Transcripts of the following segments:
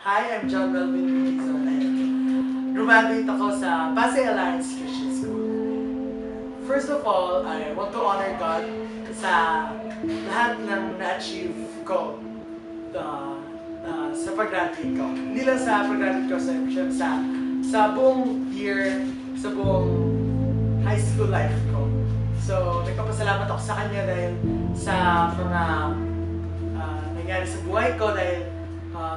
Hi, I'm John Melvin Dizon and graduate ako sa Pasay Alliance Christian School. First of all, I want to honor God sa lahat ng na-achieve ko sa pag-graduate ko. Hindi lang sa pag-graduate ko, sa buong year, sa buong high school life ko. So, nagpapasalamat ako sa Kanya dahil sa mga nangyari sa buhay ko dahil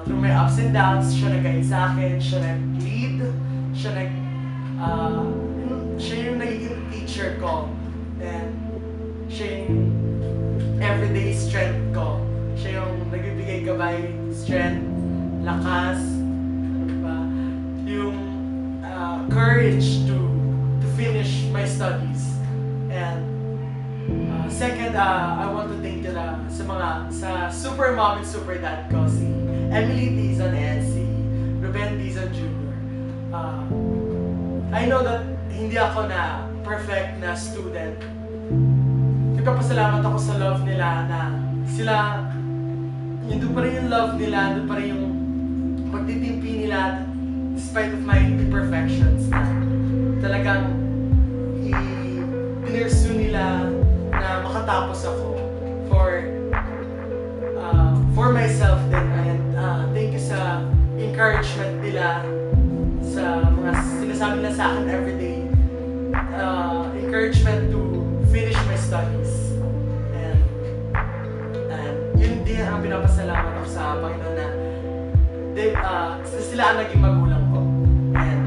through my ups and downs, siya nag-guide sa akin, siya nag-lead, siya yung nagiging teacher ko, and siya yung everyday strength ko. Siya yung nagbibigay gabay, strength, lakas, ano ba, yung courage to finish my studies. And second, I want to thank you sa super mom and super dad ko, si Emily Dizon and si Ruben Dizon Jr. I know that hindi ako na perfect na student. Nagpapasalamat ako sa love nila na sila, doon pa rin yung love nila, doon pa rin yung pagtitimpi nila despite of my imperfections na talagang pinursu nila na makatapos ako for myself din, and thank you sa encouragement nila sa mga sinasabi nila sa akin everyday, encouragement to finish my studies, and yun din ang pinapasalamat ako sa Panginoon na sila ang naging magulang ko. And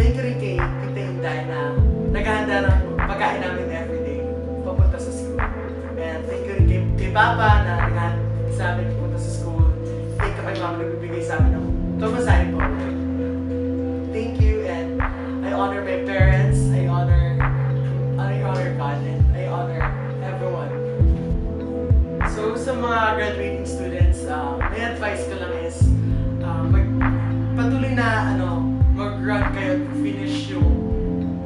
thank you rin kay Tita Inday na naghahanda ng pagkain namin everyday papunta sa school. And thank you rin kay Papa na naghahanda sa amin papunta sa school. Thank you kay Mama nagbibigay sa amin ng tumasahin po. Thank you, and I honor my parents, I honor God, and I honor everyone. So sa mga graduating students, my advice ko lang is patuloy na mag-run kayo to finish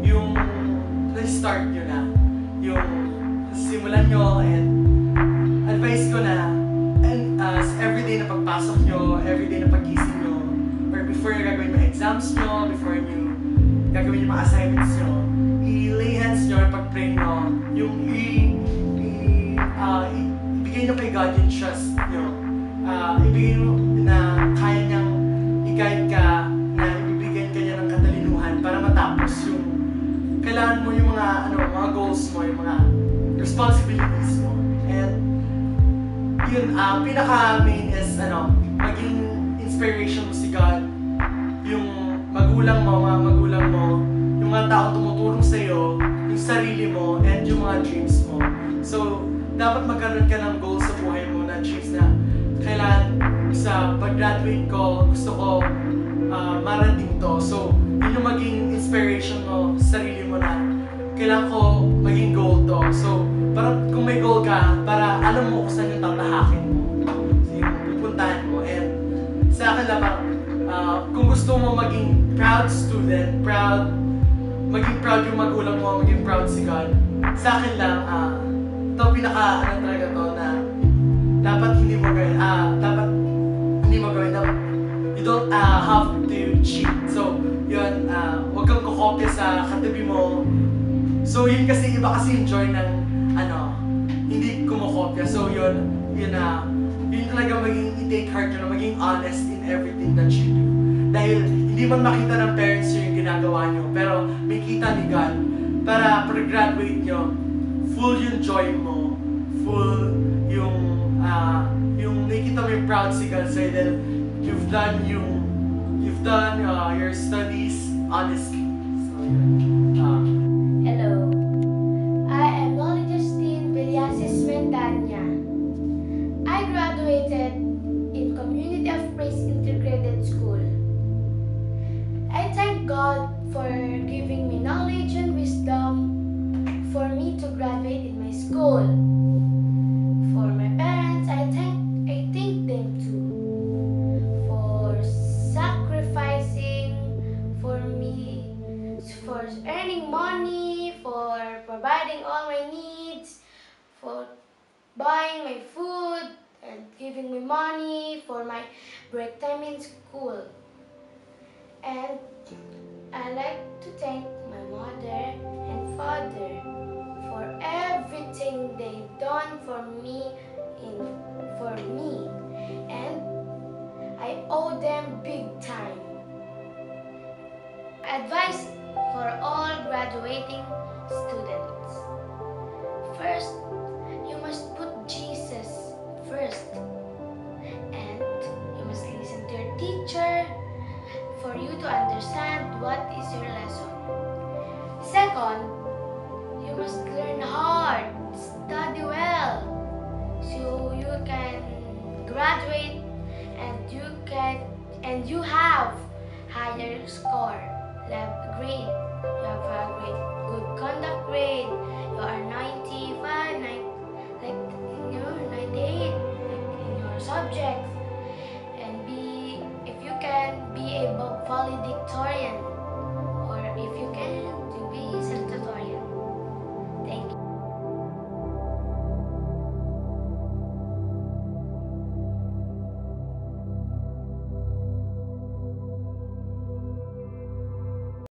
yung na-start nyo na, yung simulan nyo, and advice ko na everyday na pagpasok nyo, everyday na pag-isip nyo, or before nyo gagawin mga exams nyo, before nyo gagawin yung mga assignments nyo, i-lay hands nyo, pag-pray nyo, yung ibigay nyo kay God yung trust nyo, ibigay nyo na kaya niyang i-guide ka, na ibibigyan ka niya ng katalinuhan para matapos yung kailangan mo, yung mga goals mo, yung mga responsibilities mo. And yun, pinaka-main is maging inspiration mo si God, yung mga magulang mo, yung mga taong tumutulong sa'yo, yung sarili mo, and yung mga dreams mo. So, dapat magkaroon ka ng goals sa buhay mo, na dreams na kailangan sa pag-graduate ko, gusto ko marating to. So, yun yung maging inspiration mo sa sarili mo na kailangan ko maging goal to. So, para kung may goal ka, para alam mo kung saan yung tatahakin mo, yung pupuntahan mo. And sa akin lang, kung gusto mo maging proud student, maging proud yung magulang mo, maging proud si God, sa akin lang, ito talaga to na dapat hindi mo gawin, you don't have to cheat. So, yun, huwag kang kukopya sa katabi mo. So, yun kasi, iba kasi yung joy ng, hindi kumukopya. So, yun talaga i-take heart yun, maging honest in everything that you do. Dahil, hindi man makita ng parents yung ginagawa nyo, pero may kita ni God, para pag-graduate nyo, full yung joy mo, full yung nakikita mo yung proud si God sa'yo dahil you've done your studies honestly. So, Hello, I am Molly Justine Villasis Mentania. I graduated in Community of Praise Integrated School. I thank God for giving me knowledge and wisdom for me to graduate in my school. For my parents, I thank them too for sacrificing for me, for earning money, for providing all my needs, for buying my food and giving me money for my break time in school. And I like to thank my mother and father for everything they done for me and I owe them big time. Advice for all graduating students. First, you must put Jesus first and you must listen to your teacher for you to understand what is your lesson. Second, you must learn hard, study well, so you can graduate and you have higher score, grade. You have a great good conduct grade. You are 95, like in your 98, like in your subjects, and if you can be a valedictorian.